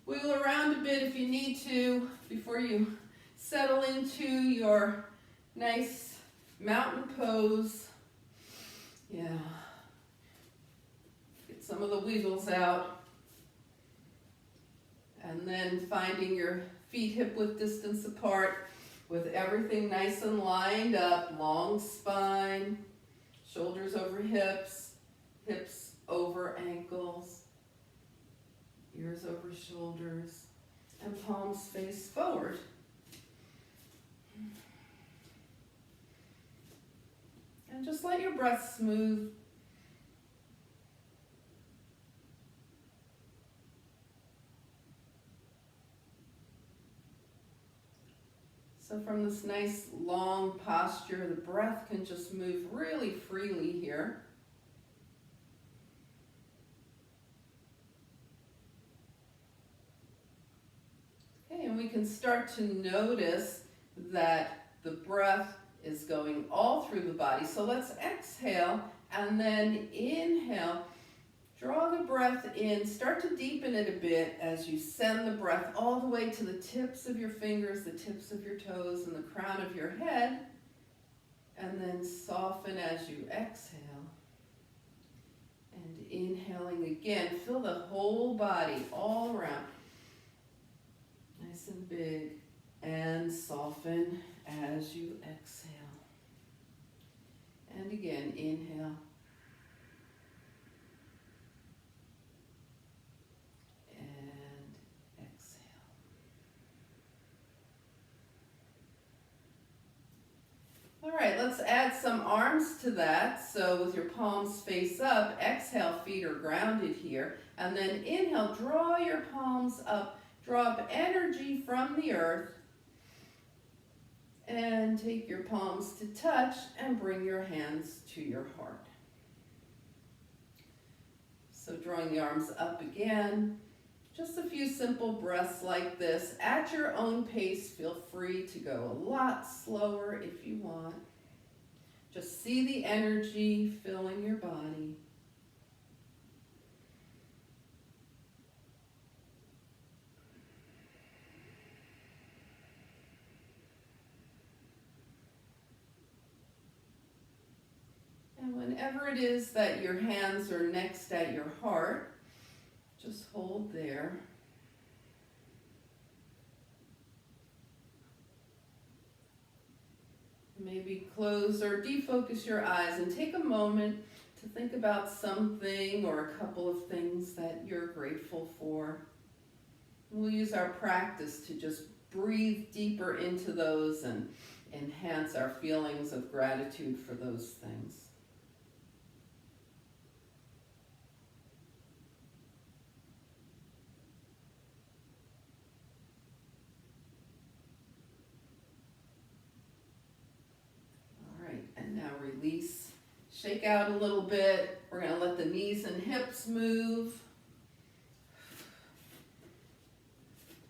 Wiggle around a bit if you need to before you settle into your nice mountain pose. Yeah. Get some of the wiggles out. And then finding your feet hip-width distance apart with everything nice and lined up. Long spine, shoulders over hips, hips over ankles, ears over shoulders, and palms face forward. And just let your breath smooth. So from this nice long posture, the breath can just move really freely here. Okay, and we can start to notice that the breath is going all through the body. So let's exhale and then inhale. Draw the breath in, start to deepen it a bit as you send the breath all the way to the tips of your fingers, the tips of your toes, and the crown of your head. And then soften as you exhale. And inhaling again, fill the whole body all around. Nice and big. And soften as you exhale. And again, inhale. All right, let's add some arms to that. So with your palms face up, exhale, feet are grounded here. And then inhale, draw your palms up, draw up energy from the earth. And take your palms to touch and bring your hands to your heart. So drawing the arms up again. Just a few simple breaths like this. At your own pace, feel free to go a lot slower if you want. Just see the energy filling your body. And whenever it is that your hands are next at your heart, just hold there. Maybe close or defocus your eyes and take a moment to think about something or a couple of things that you're grateful for. We'll use our practice to just breathe deeper into those and enhance our feelings of gratitude for those things. And now release, shake out a little bit. We're going to let the knees and hips move.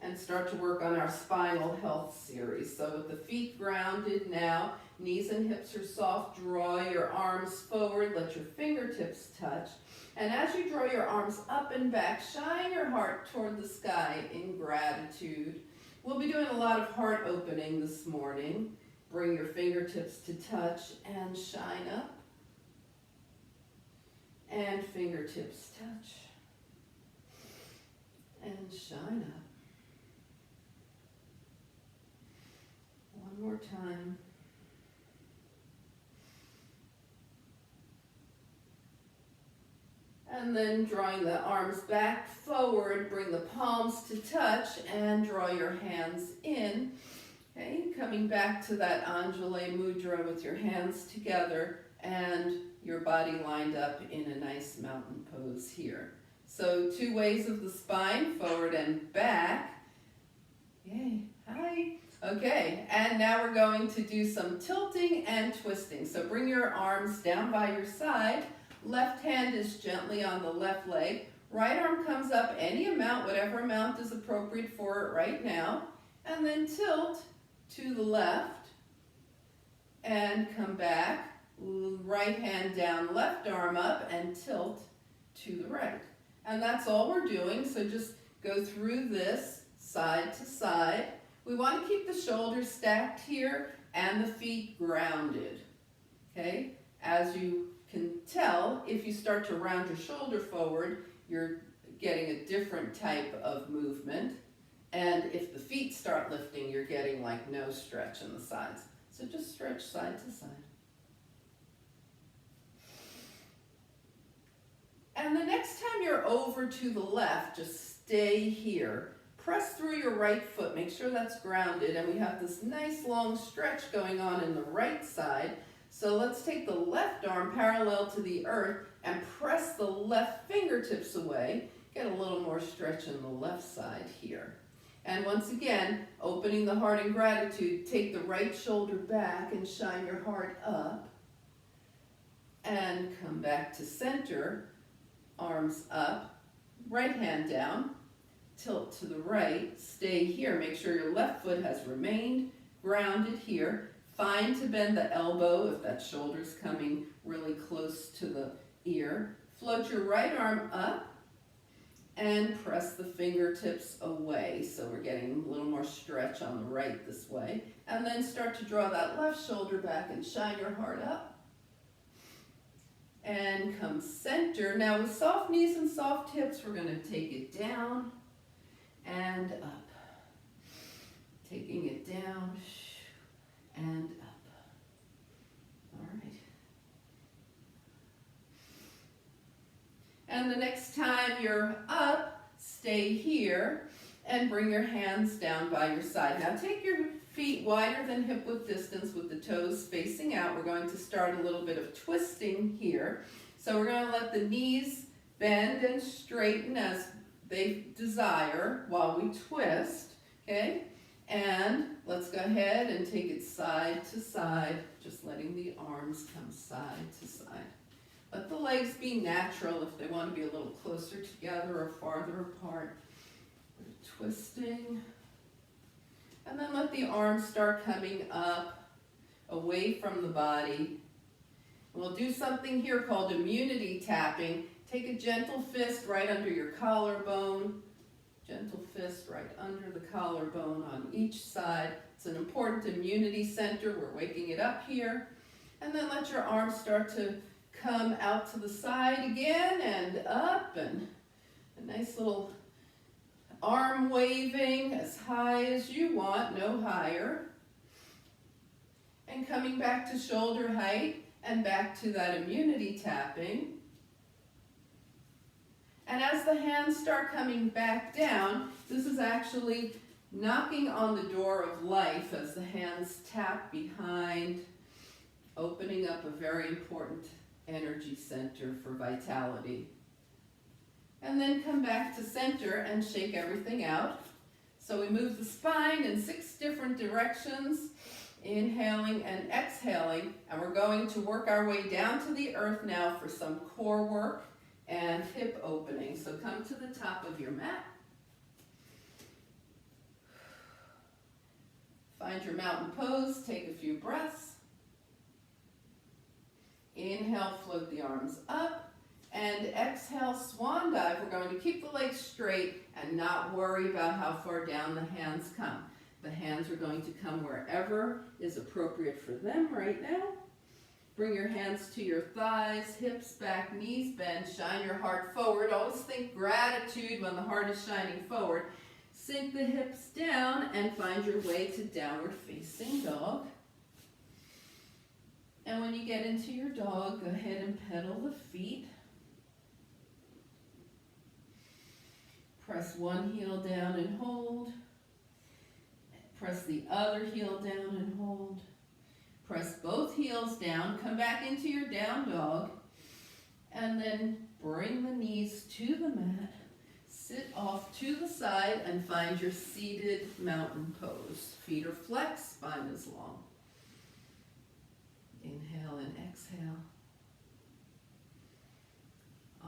And start to work on our spinal health series. So with the feet grounded now, knees and hips are soft, draw your arms forward, let your fingertips touch. And as you draw your arms up and back, shine your heart toward the sky in gratitude. We'll be doing a lot of heart opening this morning. Bring your fingertips to touch and shine up. And fingertips touch. And shine up. One more time. And then drawing the arms back forward, bring the palms to touch and draw your hands in. Okay, coming back to that Anjali Mudra with your hands together and your body lined up in a nice mountain pose here. So 2 ways of the spine, forward and back. Yay, hi. Okay, and now we're going to do some tilting and twisting. So bring your arms down by your side. Left hand is gently on the left leg. Right arm comes up any amount, whatever amount is appropriate for it right now. And then tilt to the left and come back. Right hand down, left arm up and tilt to the right. And that's all we're doing. So just go through this side to side. We want to keep the shoulders stacked here and the feet grounded, okay? As you can tell, if you start to round your shoulder forward, you're getting a different type of movement. And if the feet start lifting, you're getting like no stretch in the sides. So just stretch side to side. And the next time you're over to the left, just stay here. Press through your right foot, make sure that's grounded, and we have this nice long stretch going on in the right side. So let's take the left arm parallel to the earth and press the left fingertips away. Get a little more stretch in the left side here. And once again, opening the heart in gratitude, take the right shoulder back and shine your heart up. And come back to center, arms up, right hand down. Tilt to the right, stay here. Make sure your left foot has remained grounded here. Find to bend the elbow if that shoulder's coming really close to the ear. Float your right arm up and press the fingertips away. So we're getting a little more stretch on the right this way. And then start to draw that left shoulder back and shine your heart up. And come center. Now with soft knees and soft hips, we're going to take it down and up, taking it down and up. All right. And the next time you're up, stay here and bring your hands down by your side. Now take your feet wider than hip width distance with the toes facing out. We're going to start a little bit of twisting here. So we're going to let the knees bend and straighten as they desire while we twist, okay? And let's go ahead and take it side to side, just letting the arms come side to side. Let the legs be natural if they want to be a little closer together or farther apart. Twisting. And then let the arms start coming up, away from the body. We'll do something here called immunity tapping. Take a gentle fist right under your collarbone. Gentle fist right under the collarbone on each side. It's an important immunity center. We're waking it up here. And then let your arms start to come out to the side again and up, and a nice little arm waving as high as you want, no higher. And coming back to shoulder height and back to that immunity tapping. And as the hands start coming back down, this is actually knocking on the door of life as the hands tap behind, opening up a very important energy center for vitality. And then come back to center and shake everything out. So we move the spine in 6 different directions, inhaling and exhaling, and we're going to work our way down to the earth now for some core work and hip opening. So come to the top of your mat. Find your mountain pose, take a few breaths. Inhale, float the arms up, and exhale, swan dive. We're going to keep the legs straight and not worry about how far down the hands come. The hands are going to come wherever is appropriate for them right now. Bring your hands to your thighs, hips back, knees bend, shine your heart forward. Always think gratitude when the heart is shining forward. Sink the hips down and find your way to downward facing dog. And when you get into your dog, go ahead and pedal the feet. Press one heel down and hold. Press the other heel down and hold. Press both heels down, come back into your down dog, and then bring the knees to the mat, sit off to the side, and find your seated mountain pose. Feet are flexed, spine is long. Inhale and exhale.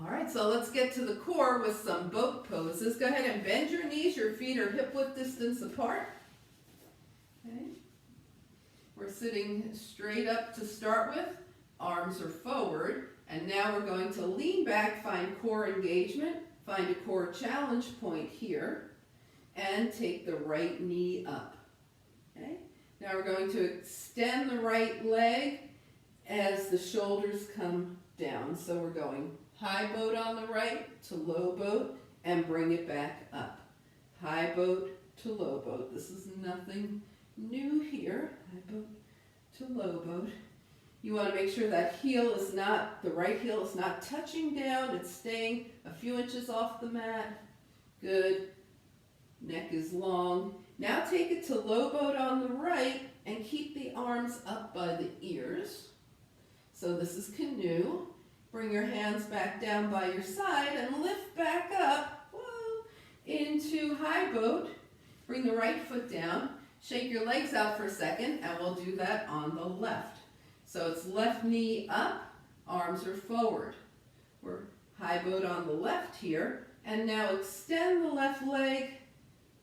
All right, so let's get to the core with some boat poses. Go ahead and bend your knees, your feet are hip width distance apart. Okay. We're sitting straight up to start with, arms are forward, and now we're going to lean back, find core engagement, Find a core challenge point here and take the right knee up. Okay? Now we're going to extend the right leg as the shoulders come down. So we're going high boat on the right to low boat and bring it back up. High boat to low boat. This is nothing new here. High boat to low boat. You want to make sure that heel is not, the right heel is not touching down. It's staying a few inches off the mat. Good. Neck is long. Now take it to low boat on the right and keep the arms up by the ears. So this is canoe. Bring your hands back down by your side and lift back up, whoa, into high boat. Bring the right foot down. Shake your legs out for a second, and we'll do that on the left. So it's left knee up, arms are forward. We're high boat on the left here. And now extend the left leg,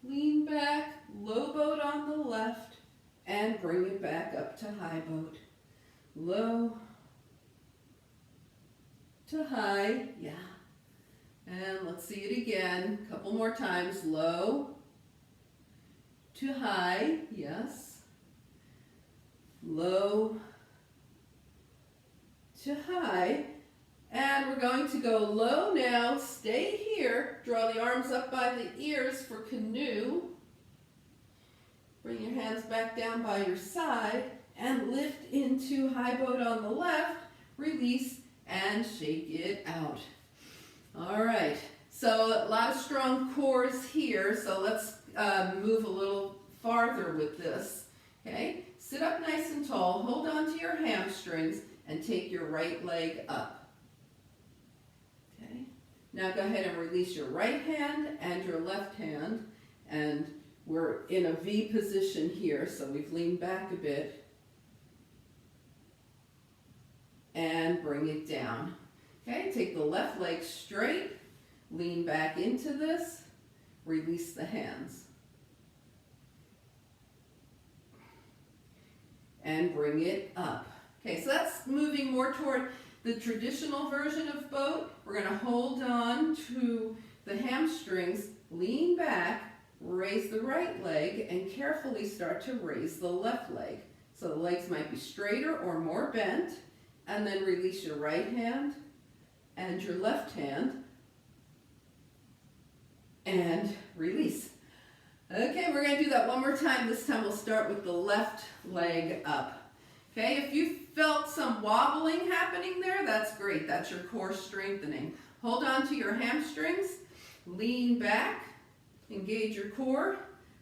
lean back, low boat on the left, and bring it back up to high boat. Low to high, yeah. And let's see it again, a couple more times. Low to high, yes. Low to high. And we're going to go low now. Stay here. Draw the arms up by the ears for canoe. Bring your hands back down by your side and lift into high boat on the left. Release and shake it out. All right. So a lot of strong cores here. So let's move a little farther with this. Okay. Sit up nice and tall. Hold on to your hamstrings and take your right leg up. Now go ahead and release your right hand and your left hand, and we're in a V position here, so we've leaned back a bit, and bring it down. Okay, take the left leg straight, lean back into this, release the hands, and bring it up. Okay, so that's moving more toward the traditional version of boat. We're going to hold on to the hamstrings, lean back, raise the right leg, and carefully start to raise the left leg. So the legs might be straighter or more bent, and then release your right hand and your left hand, and release. Okay, we're going to do that one more time. This time we'll start with the left leg up. Okay, if you felt some wobbling happening there, that's great. That's your core strengthening. Hold on to your hamstrings, lean back, engage your core,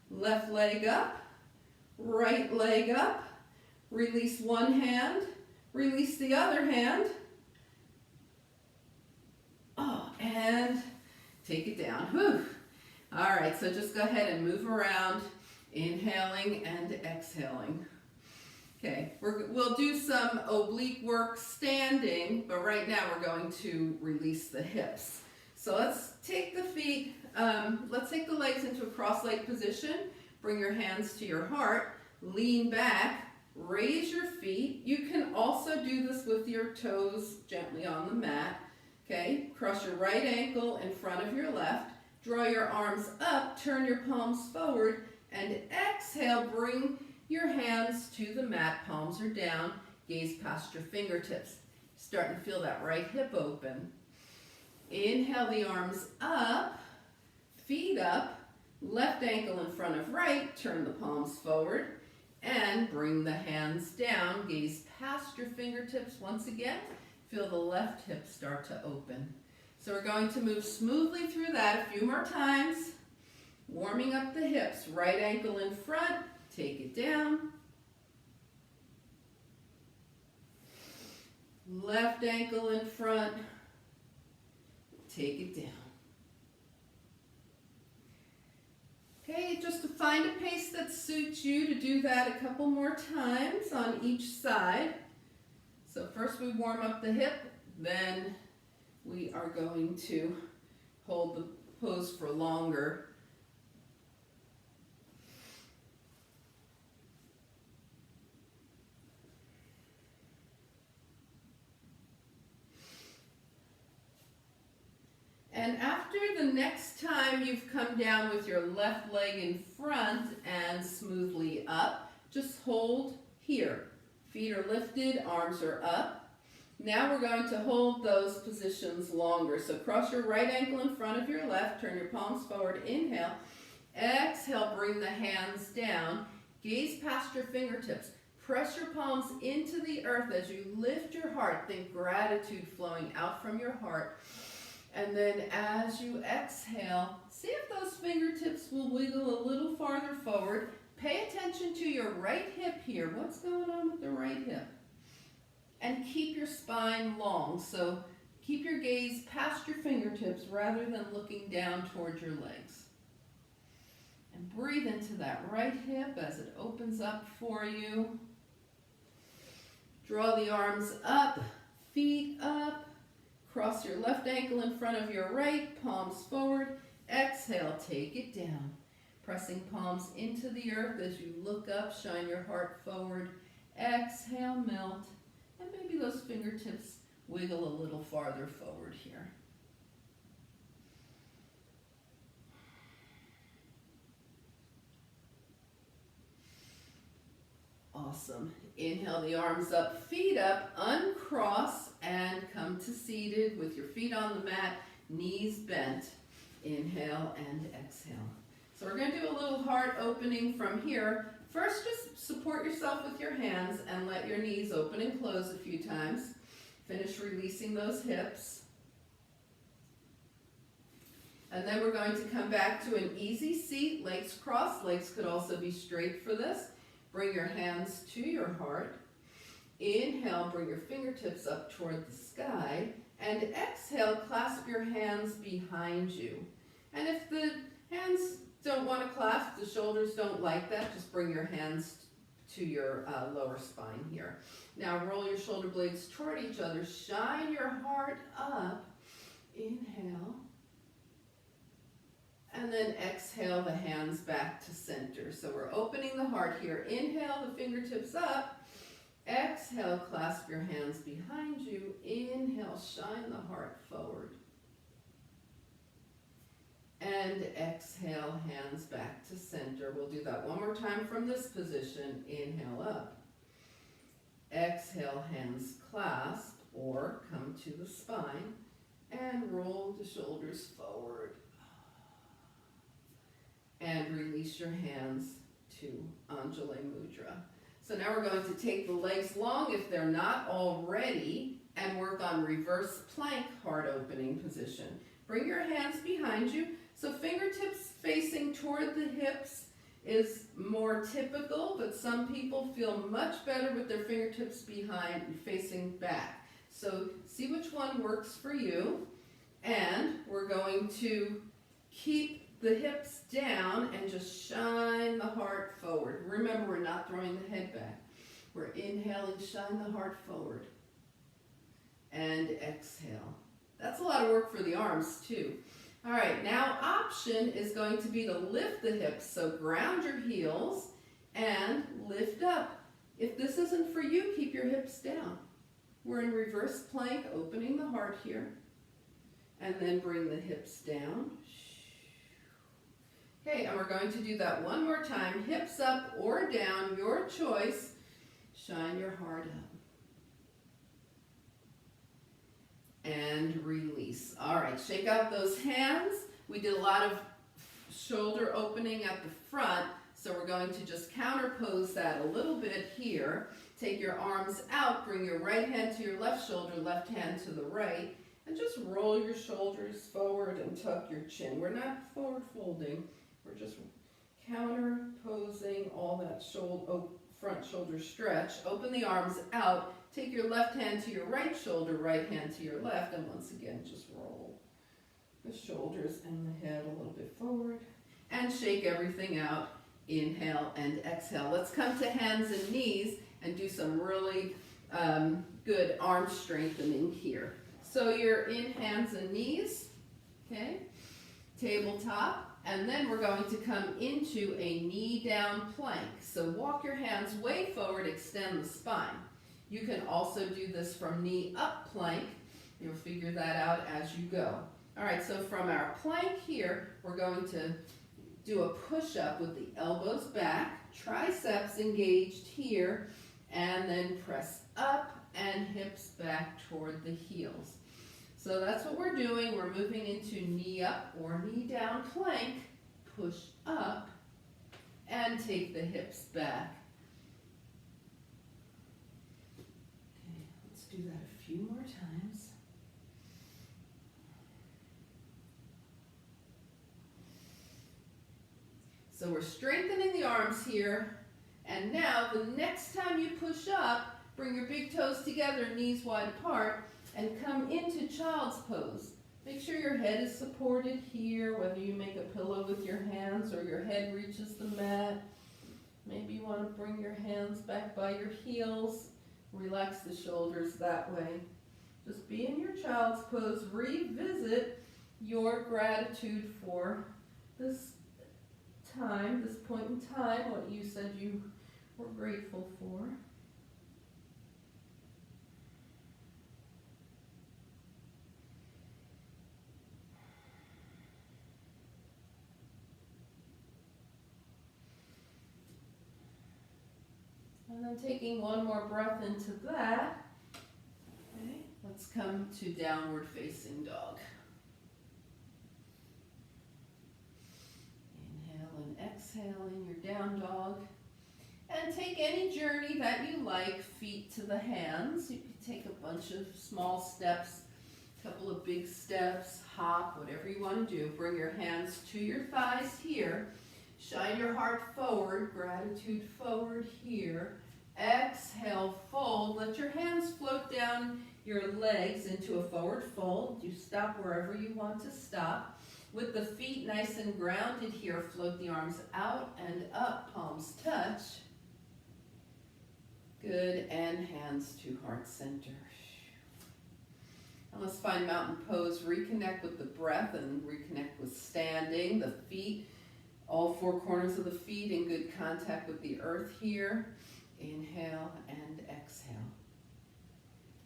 left leg up, right leg up, release one hand, release the other hand, and take it down. Whew. All right, so just go ahead and move around, inhaling and exhaling. Okay, we'll do some oblique work standing, but right now we're going to release the hips. So let's take the feet, let's take the legs into a cross-legged position. Bring your hands to your heart, lean back, raise your feet. You can also do this with your toes gently on the mat. Okay, cross your right ankle in front of your left. Draw your arms up, turn your palms forward, and exhale, bring your hands to the mat, palms are down, gaze past your fingertips. Starting to feel that right hip open. Inhale the arms up, feet up, left ankle in front of right, turn the palms forward, and bring the hands down, gaze past your fingertips once again. Feel the left hip start to open. So we're going to move smoothly through that a few more times, warming up the hips, right ankle in front, take it down. Left ankle in front, take it down. Okay, just to find a pace that suits you to do that a couple more times on each side. So first we warm up the hip, then we are going to hold the pose for longer. And after the next time you've come down with your left leg in front and smoothly up, just hold here. Feet are lifted, arms are up. Now we're going to hold those positions longer. So cross your right ankle in front of your left, turn your palms forward, inhale. Exhale, bring the hands down. Gaze past your fingertips. Press your palms into the earth as you lift your heart. Think gratitude flowing out from your heart. And then as you exhale, see if those fingertips will wiggle a little farther forward. Pay attention to your right hip here. What's going on with the right hip? And keep your spine long. So keep your gaze past your fingertips rather than looking down towards your legs. And breathe into that right hip as it opens up for you. Draw the arms up, feet up. Cross your left ankle in front of your right, palms forward. Exhale, take it down. Pressing palms into the earth as you look up, shine your heart forward. Exhale, melt. And maybe those fingertips wiggle a little farther forward here. Awesome. Inhale the arms up, feet up, uncross, and come to seated with your feet on the mat, knees bent. Inhale and exhale. So we're going to do a little heart opening from here. First, just support yourself with your hands and let your knees open and close a few times. Finish releasing those hips. And then we're going to come back to an easy seat, legs crossed. Legs could also be straight for this. Bring your hands to your heart. Inhale, bring your fingertips up toward the sky. And exhale, clasp your hands behind you. And if the hands don't want to clasp, the shoulders don't like that, just bring your hands to your lower spine here. Now roll your shoulder blades toward each other. Shine your heart up. Inhale. And then exhale the hands back to center. So we're opening the heart here. Inhale, the fingertips up. Exhale, clasp your hands behind you. Inhale, shine the heart forward. And exhale, hands back to center. We'll do that one more time from this position. Inhale up. Exhale, hands clasp or come to the spine. And roll the shoulders forward. And release your hands to Anjali Mudra. So now we're going to take the legs long if they're not already and work on reverse plank heart opening position. Bring your hands behind you. So fingertips facing toward the hips is more typical, but some people feel much better with their fingertips behind and facing back. So see which one works for you. And we're going to keep the hips down and just shine the heart forward. Remember, we're not throwing the head back. We're inhaling, shine the heart forward. And exhale. That's a lot of work for the arms too. All right, now option is going to be to lift the hips. So ground your heels and lift up. If this isn't for you, keep your hips down. We're in reverse plank, opening the heart here. And then bring the hips down. Okay, and we're going to do that one more time. Hips up or down, your choice. Shine your heart up. And release. All right, shake out those hands. We did a lot of shoulder opening at the front, so we're going to just counter pose that a little bit here. Take your arms out, bring your right hand to your left shoulder, left hand to the right, and just roll your shoulders forward and tuck your chin. We're not forward folding. We're just counter posing all that front shoulder stretch. Open the arms out. Take your left hand to your right shoulder, right hand to your left, and once again, just roll the shoulders and the head a little bit forward. And shake everything out. Inhale and exhale. Let's come to hands and knees and do some really good arm strengthening here. So you're in hands and knees, okay? Tabletop. And then we're going to come into a knee down plank. So walk your hands way forward, extend the spine. You can also do this from knee up plank. You'll figure that out as you go. All right, so from our plank here, we're going to do a push-up with the elbows back, triceps engaged here, and then press up and hips back toward the heels. So that's what we're doing. We're moving into knee up or knee down plank, push up, and take the hips back. Okay, let's do that a few more times. So we're strengthening the arms here. And now the next time you push up, bring your big toes together, knees wide apart, and come into child's pose. Make sure your head is supported here, whether you make a pillow with your hands or your head reaches the mat. Maybe you want to bring your hands back by your heels. Relax the shoulders that way. Just be in your child's pose. Revisit your gratitude for this time, this point in time, what you said you were grateful for. And then taking one more breath into that. Okay, let's come to downward facing dog. And exhale in your down dog. And take any journey that you like, feet to the hands. You can take a bunch of small steps, a couple of big steps, hop, whatever you want to do. Bring your hands to your thighs here. Shine your heart forward, gratitude forward here. Exhale, fold. Let your hands float down your legs into a forward fold. You stop wherever you want to stop. With the feet nice and grounded here, float the arms out and up, palms touch. Good, and hands to heart center. And let's find mountain pose. Reconnect with the breath and reconnect with standing. The feet, all four corners of the feet in good contact with the earth here. Inhale and exhale.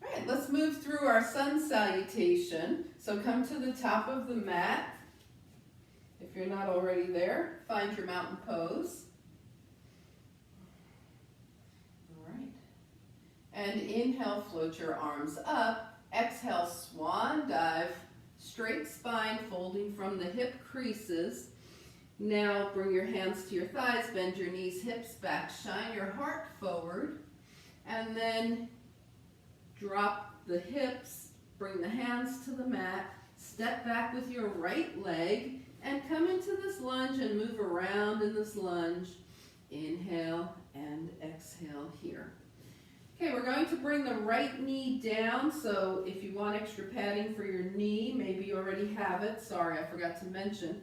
All right, let's move through our sun salutation. So come to the top of the mat. If you're not already there, find your mountain pose. All right. And inhale, float your arms up. Exhale, swan dive, straight spine, folding from the hip creases. Now bring your hands to your thighs, bend your knees, hips back, shine your heart forward, and then drop the hips, bring the hands to the mat, step back with your right leg, and come into this lunge and move around in this lunge. Inhale and exhale here. Okay, we're going to bring the right knee down, so if you want extra padding for your knee, maybe you already have it, sorry, I forgot to mention,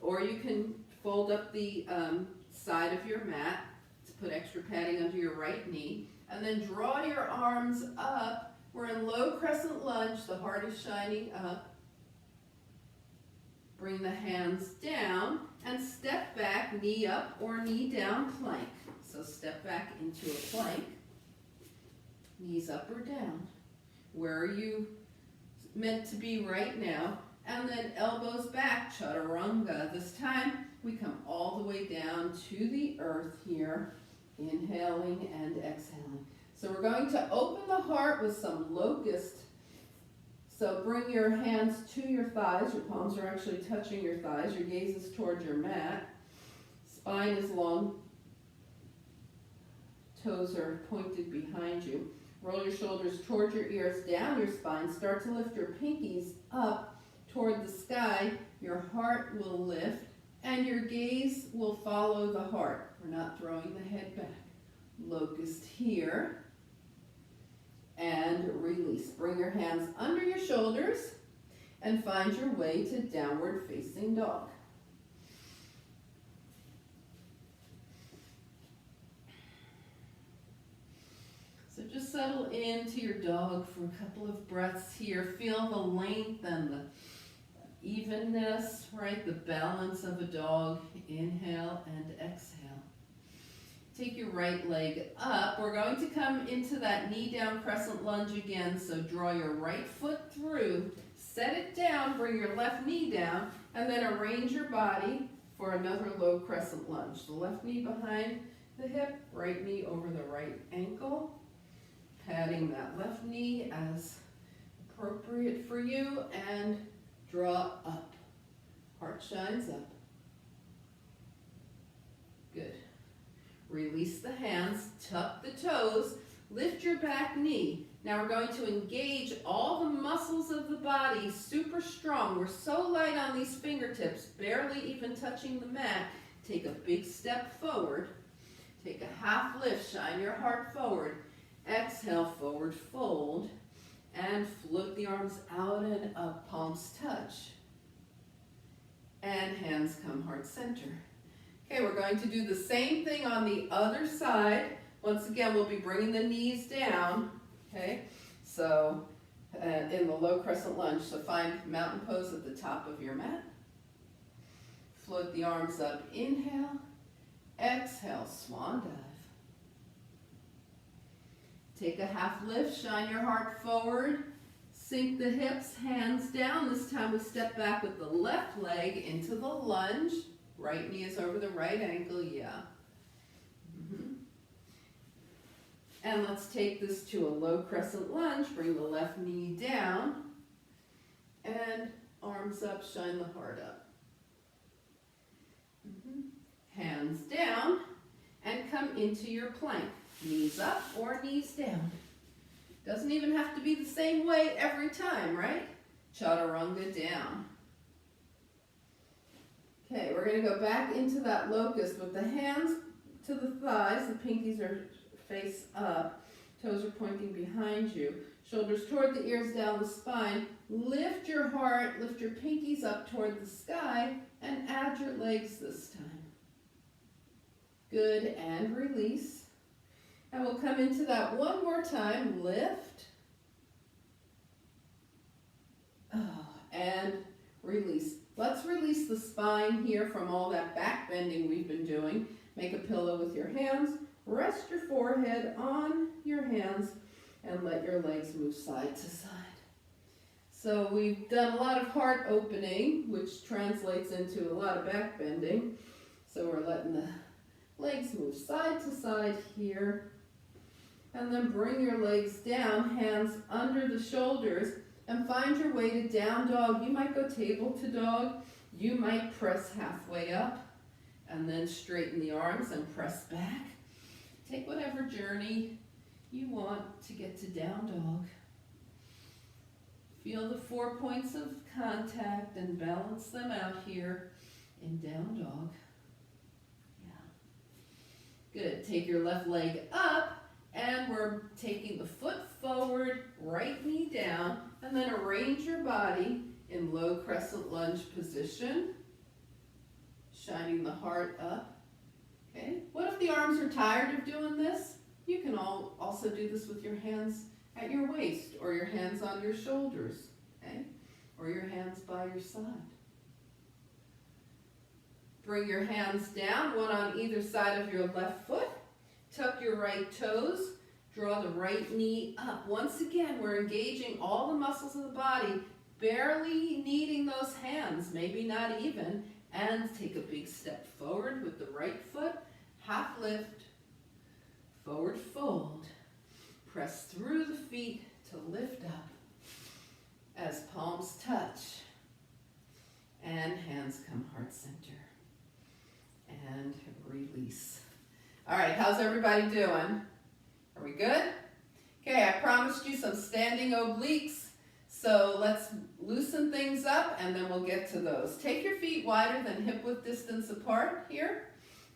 or you can fold up the side of your mat to put extra padding under your right knee, and then draw your arms up. We're in low crescent lunge, the heart is shining up. Bring the hands down and step back, knee up or knee down plank. So step back into a plank, knees up or down. Where are you meant to be right now? And then elbows back, chaturanga. This time we come all the way down to the earth here, inhaling and exhaling. So we're going to open the heart with some locust. So bring your hands to your thighs. Your palms are actually touching your thighs. Your gaze is towards your mat. Spine is long. Toes are pointed behind you. Roll your shoulders toward your ears, down your spine. Start to lift your pinkies up toward the sky. Your heart will lift and your gaze will follow the heart. We're not throwing the head back. Locust here. And release. Bring your hands under your shoulders and find your way to downward facing dog. So just settle into your dog for a couple of breaths here. Feel the length and the evenness, right? The balance of a dog. Inhale and exhale. Take your right leg up. We're going to come into that knee down crescent lunge again. So draw your right foot through, set it down, bring your left knee down, and then arrange your body for another low crescent lunge. The left knee behind the hip, right knee over the right ankle, patting that left knee as appropriate for you, and draw up. Heart shines up. Good. Release the hands, tuck the toes, lift your back knee. Now we're going to engage all the muscles of the body, super strong. We're so light on these fingertips, barely even touching the mat. Take a big step forward. Take a half lift, shine your heart forward. Exhale, forward fold, and float the arms out and up, palms touch. And hands come heart center. Okay, we're going to do the same thing on the other side. Once again, we'll be bringing the knees down. Okay, so in the low crescent lunge, so find mountain pose at the top of your mat. Float the arms up, inhale, exhale, swan dive. Take a half lift, shine your heart forward, sink the hips, hands down. This time we step back with the left leg into the lunge. Right knee is over the right ankle, yeah. And let's take this to a low crescent lunge. Bring the left knee down and arms up, shine the heart up. Hands down and come into your plank. Knees up or knees down. Doesn't even have to be the same way every time, right? Chaturanga down. Okay, we're going to go back into that locust with the hands to the thighs. The pinkies are face up, toes are pointing behind you, shoulders toward the ears, down the spine. Lift your heart, lift your pinkies up toward the sky, and add your legs this time. Good, and release. And we'll come into that one more time. Lift. And release. Let's release the spine here from all that back bending we've been doing. Make a pillow with your hands. Rest your forehead on your hands and let your legs move side to side. So we've done a lot of heart opening, which translates into a lot of back bending. So we're letting the legs move side to side here. And then bring your legs down, hands under the shoulders, and find your way to down dog. You might go table to dog. You might press halfway up and then straighten the arms and press back. Take whatever journey you want to get to down dog. Feel the 4 points of contact and balance them out here in down dog. Yeah. Good. Take your left leg up, and we're taking the foot forward, right knee down, and then arrange your body in low crescent lunge position, shining the heart up. Okay. What if the arms are tired of doing this? You can also do this with your hands at your waist, or your hands on your shoulders, okay? Or your hands by your side. Bring your hands down, one on either side of your left foot. Tuck your right toes. Draw the right knee up. Once again, we're engaging all the muscles of the body, barely needing those hands, maybe not even. And take a big step forward with the right foot. Half lift. Forward fold. Press through the feet to lift up as palms touch. And hands come heart center. And release. All right, how's everybody doing? Are we good? Okay, I promised you some standing obliques. So let's loosen things up and then we'll get to those. Take your feet wider than hip width distance apart here.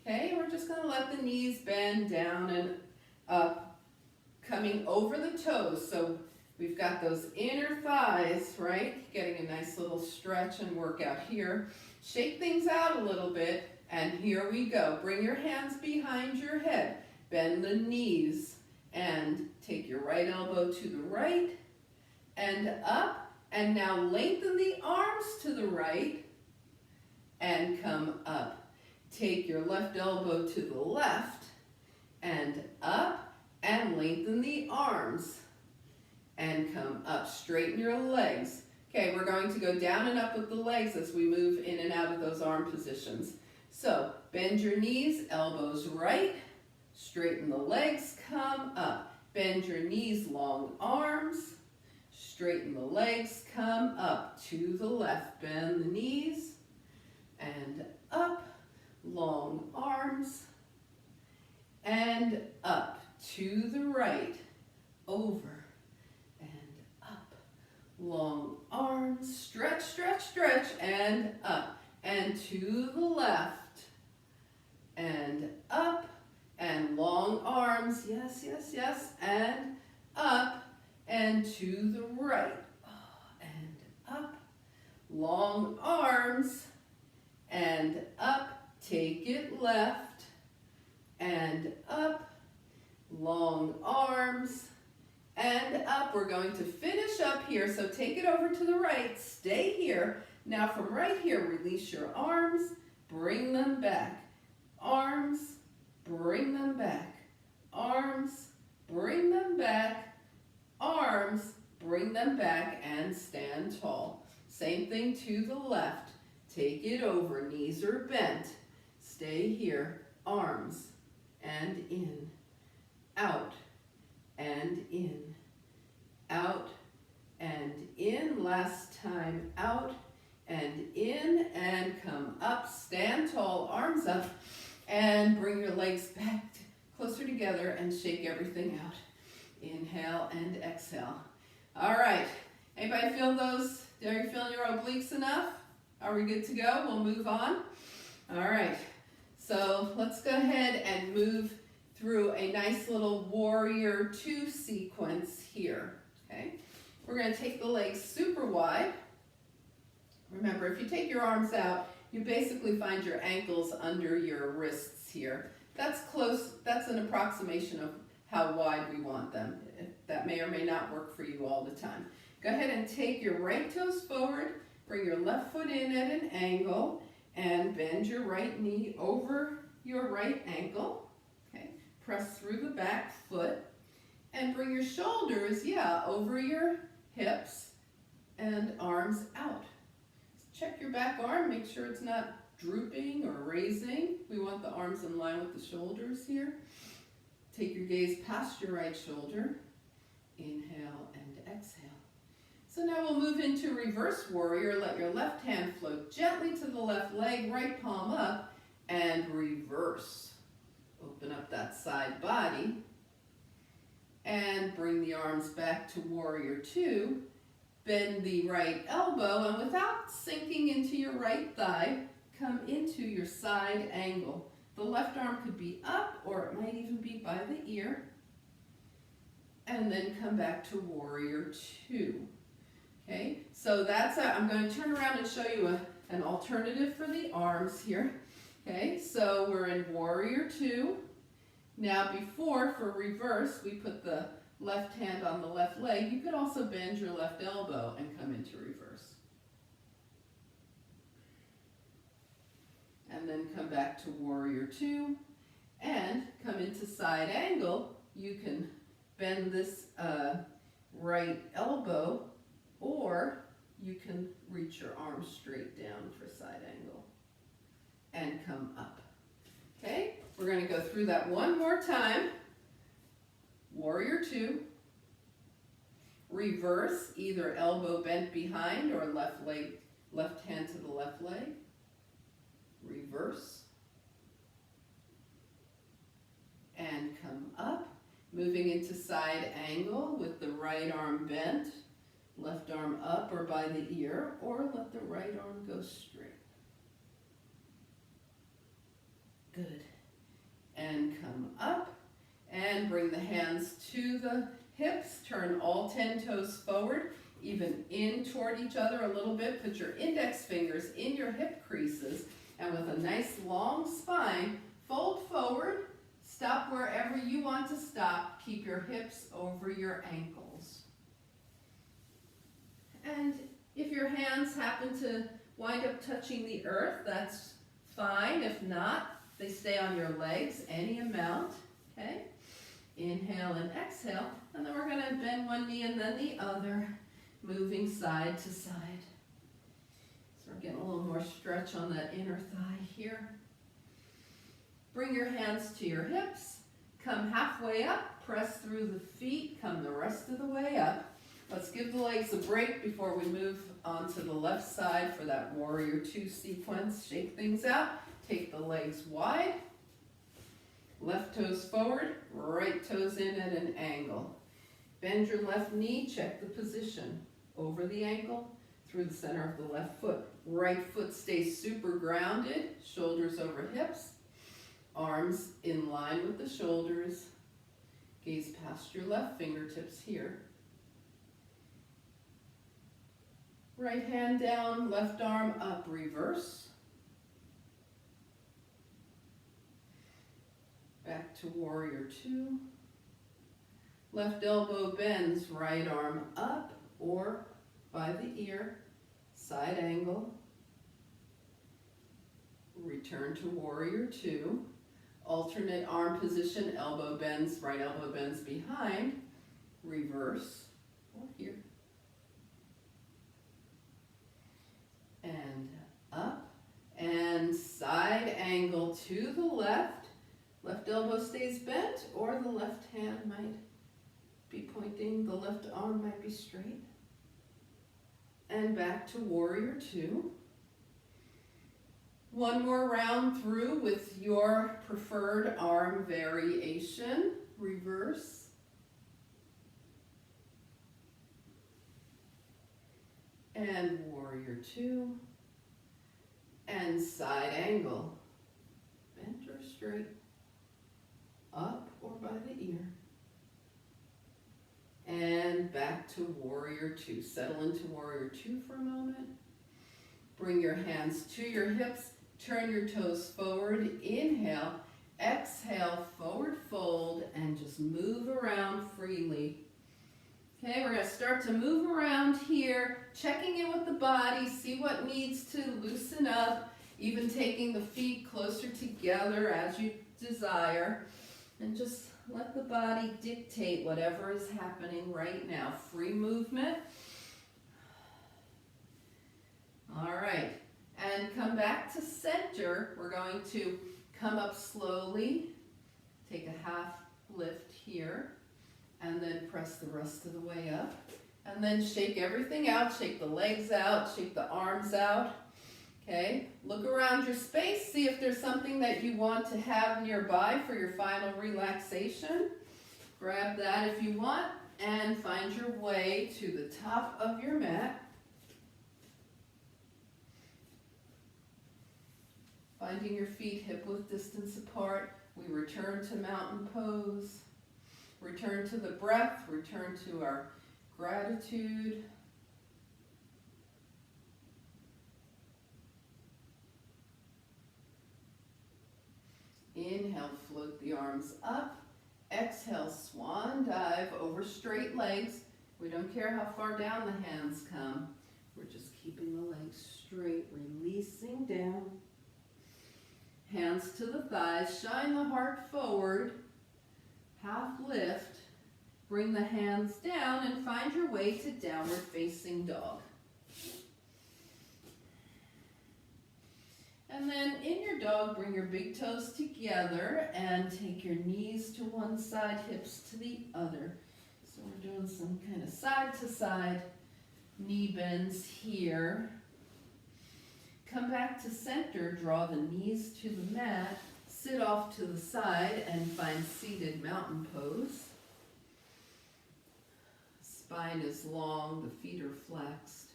Okay, we're just going to let the knees bend down and up, coming over the toes. So we've got those inner thighs, right? Getting a nice little stretch and workout here. Shake things out a little bit, and here we go. Bring your hands behind your head. Bend the knees and take your right elbow to the right and up. And now lengthen the arms to the right and come up. Take your left elbow to the left and up, and lengthen the arms and come up. Straighten your legs. Okay, we're going to go down and up with the legs as we move in and out of those arm positions. So bend your knees, elbows right, straighten the legs, come up. Bend your knees, long arms, straighten the legs, come up. To the left, bend the knees, and up, long arms, and up. To the right, over, and up. Long arms, stretch, stretch, stretch, and up. And to the left, and up, and long arms, yes, yes, yes, and up, and to the right, and up, long arms, and up, take it left, and up, long arms, and up. We're going to finish up here, so take it over to the right, stay here. Now from right here, release your arms, bring them back. Arms, bring them back. Arms, bring them back. Arms, bring them back, and stand tall. Same thing to the left. Take it over, knees are bent. Stay here, arms, and in. Out, and in. Out, and in. Last time, out, and in, and come up. Stand tall, arms up, and bring your legs back closer together and shake everything out. Inhale and exhale. All right, anybody feel those? Are you feeling your obliques enough? Are we good to go? We'll move on. All right, so let's go ahead and move through a nice little warrior two sequence here, okay? We're gonna take the legs super wide. Remember, if you take your arms out, you basically find your ankles under your wrists here. That's close, that's an approximation of how wide we want them. That may or may not work for you all the time. Go ahead and take your right toes forward, bring your left foot in at an angle, and bend your right knee over your right ankle. Okay, press through the back foot, and bring your shoulders, over your hips, and arms out. Check your back arm, make sure it's not drooping or raising. We want the arms in line with the shoulders here. Take your gaze past your right shoulder. Inhale and exhale. So now we'll move into reverse warrior. Let your left hand float gently to the left leg, right palm up, and reverse. Open up that side body. And bring the arms back to warrior two. Bend the right elbow, and without sinking into your right thigh, come into your side angle. The left arm could be up, or it might even be by the ear. And then come back to warrior two. Okay, so that's I'm going to turn around and show you an alternative for the arms here. Okay, so we're in warrior two. Now before, for reverse, we put the left hand on the left leg. You could also bend your left elbow and come into reverse. And then come back to warrior two and come into side angle. You can bend this right elbow, or you can reach your arm straight down for side angle and come up. Okay, we're going to go through that one more time. Warrior two, reverse, either elbow bent behind or left hand to the left leg. Reverse, and come up, moving into side angle with the right arm bent, left arm up or by the ear, or let the right arm go straight. Good. And come up. And bring the hands to the hips. Turn all 10 toes forward, even in toward each other a little bit. Put your index fingers in your hip creases. And with a nice long spine, fold forward. Stop wherever you want to stop. Keep your hips over your ankles. And if your hands happen to wind up touching the earth, that's fine. If not, they stay on your legs, any amount. Okay? Inhale and exhale, and then we're going to bend one knee and then the other. moving side to side. So we're getting a little more stretch on that inner thigh here. Bring your hands to your hips. Come halfway up, press through the feet, come the rest of the way up. Let's give the legs a break before we move onto the left side for that Warrior Two sequence. Shake things out, take the legs wide. Left toes forward, right toes in at an angle. Bend your left knee, check the position. Over the ankle, through the center of the left foot. Right foot stays super grounded, shoulders over hips. Arms in line with the shoulders. Gaze past your left fingertips here. Right hand down, left arm up, reverse. Back to Warrior Two. Left elbow bends, right arm up or by the ear, side angle. Return to Warrior Two. Alternate arm position, elbow bends, right elbow bends behind, reverse, or here. And up, and side angle to the left. Left elbow stays bent, or the left hand might be pointing, the left arm might be straight. And back to Warrior Two. One more round through with your preferred arm variation. Reverse. And Warrior Two. And side angle. Bent or straight. Up or by the ear. And back to Warrior Two. Settle into Warrior Two for a moment. Bring your hands to your hips. Turn your toes forward. Inhale. Exhale, forward fold, and just move around freely. Okay, we're going to start to move around here, checking in with the body, see what needs to loosen up, even taking the feet closer together as you desire, and just let the body dictate whatever is happening right now. Free movement. All right, and come back to center. We're going to come up slowly, take a half lift here, and then press the rest of the way up. And then shake everything out, shake the legs out, shake the arms out. Okay, look around your space, see if there's something that you want to have nearby for your final relaxation. Grab that if you want, and find your way to the top of your mat. Finding your feet hip-width distance apart, we return to mountain pose. Return to the breath, return to our gratitude. Inhale, float the arms up. Exhale, swan dive over straight legs. We don't care how far down the hands come. We're just keeping the legs straight, releasing down. Hands to the thighs, shine the heart forward, half lift, bring the hands down and find your way to downward facing dog. And then in your dog, bring your big toes together and take your knees to one side, hips to the other. So we're doing some kind of side to side knee bends here. Come back to center, draw the knees to the mat, sit off to the side and find seated mountain pose. Spine is long, the feet are flexed.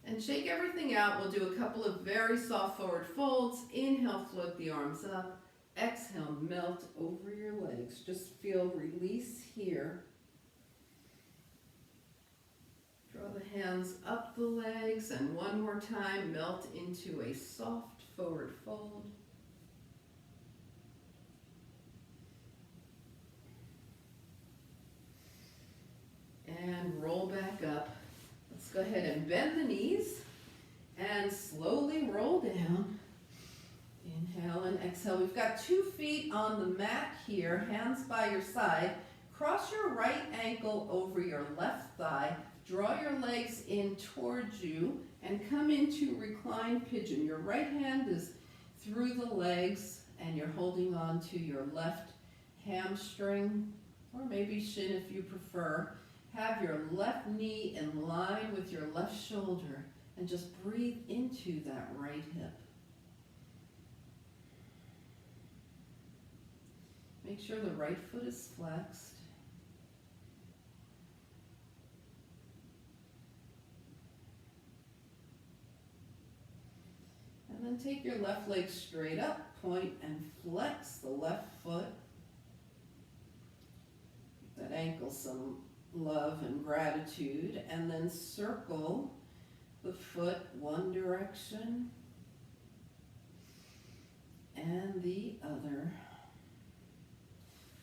And shake everything out. We'll do a couple of very soft forward folds. Inhale, float the arms up. Exhale, melt over your legs. Just feel release here. Draw the hands up the legs, and one more time, melt into a soft forward fold. And roll back up. Let's go ahead and bend the knees and slowly roll down. Inhale and exhale. We've got 2 feet on the mat here, hands by your side. Cross your right ankle over your left thigh, draw your legs in towards you, and come into reclined pigeon. Your right hand is through the legs, and you're holding on to your left hamstring, or maybe shin if you prefer. Have your left knee in line with your left shoulder, and just breathe into that right hip. Make sure the right foot is flexed. And then take your left leg straight up, point and flex the left foot. Give that ankle some love and gratitude, and then circle the foot one direction and the other.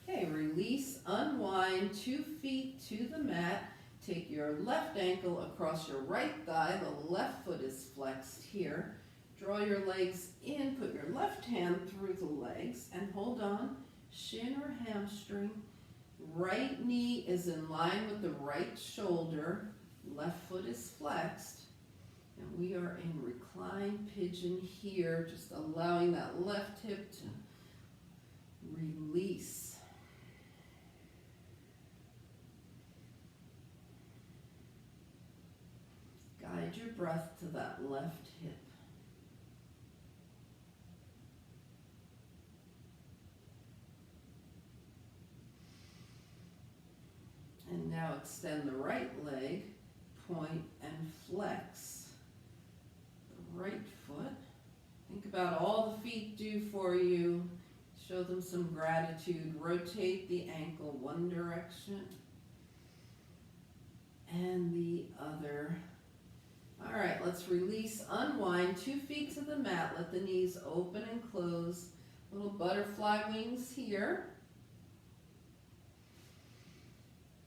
Okay, release, unwind, 2 feet to the mat. Take your left ankle across your right thigh. The left foot is flexed here. Draw your legs in, put your left hand through the legs and hold on, shin or hamstring. Right knee is in line with the right shoulder. Left foot is flexed. And we are in reclined pigeon here, just allowing that left hip to release. Guide your breath to that left hip. And now extend the right leg, point and flex the right foot. Think about all the feet do for you. Show them some gratitude. Rotate the ankle one direction and the other. All right, let's release, unwind, 2 feet to the mat. Let the knees open and close. Little butterfly wings here.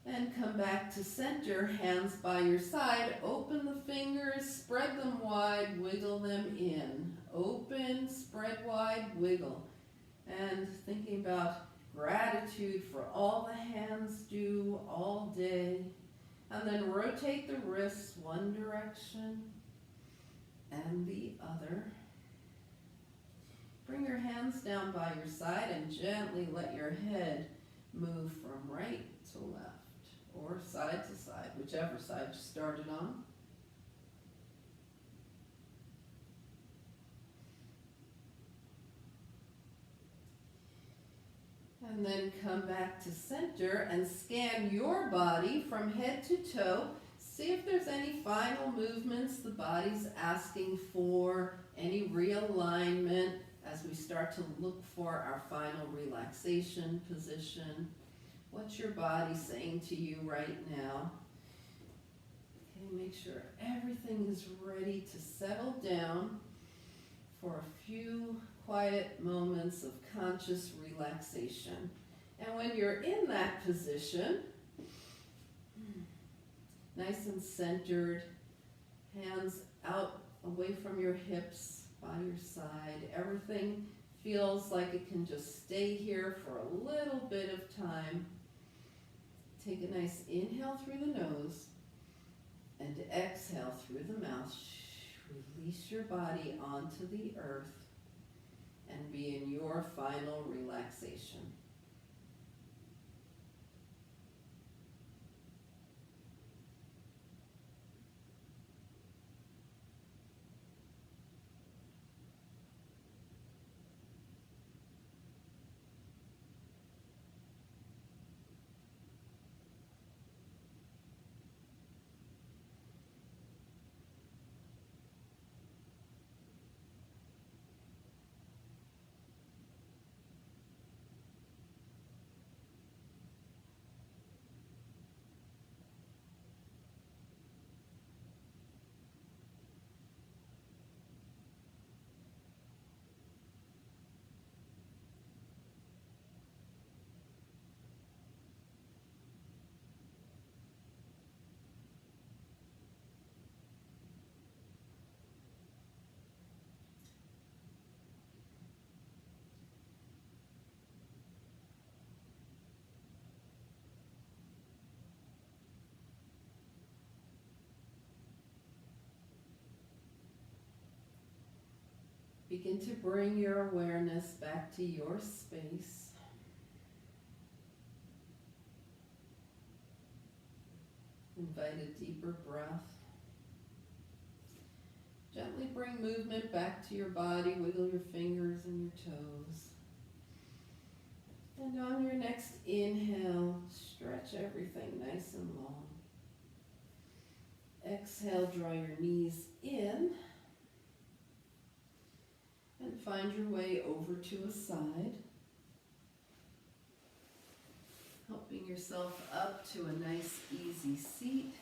And come back to center, hands by your side. Open the fingers, spread them wide, wiggle them in. Open, spread wide, wiggle. And thinking about gratitude for all the hands do all day. And then rotate the wrists one direction and the other. Bring your hands down by your side and gently let your head move from right to left or side to side, whichever side you started on. And then come back to center and scan your body from head to toe. See if there's any final movements the body's asking for, any realignment as we start to look for our final relaxation position. What's your body saying to you right now? Okay, make sure everything is ready to settle down for a few quiet moments of conscious relaxation. And when you're in that position, nice and centered, hands out away from your hips by your side. Everything feels like it can just stay here for a little bit of time. Take a nice inhale through the nose and exhale through the mouth. Release your body onto the earth and be in your final relaxation. Begin to bring your awareness back to your space. Invite a deeper breath. Gently bring movement back to your body. Wiggle your fingers and your toes. And on your next inhale, stretch everything nice and long. Exhale, draw your knees in. And find your way over to a side. Helping yourself up to a nice, easy seat.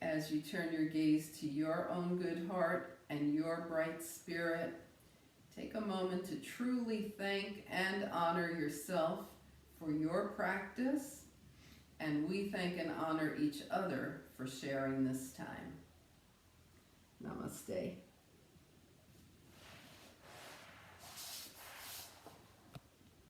As you turn your gaze to your own good heart and your bright spirit, take a moment to truly thank and honor yourself for your practice, and we thank and honor each other for sharing this time. Namaste.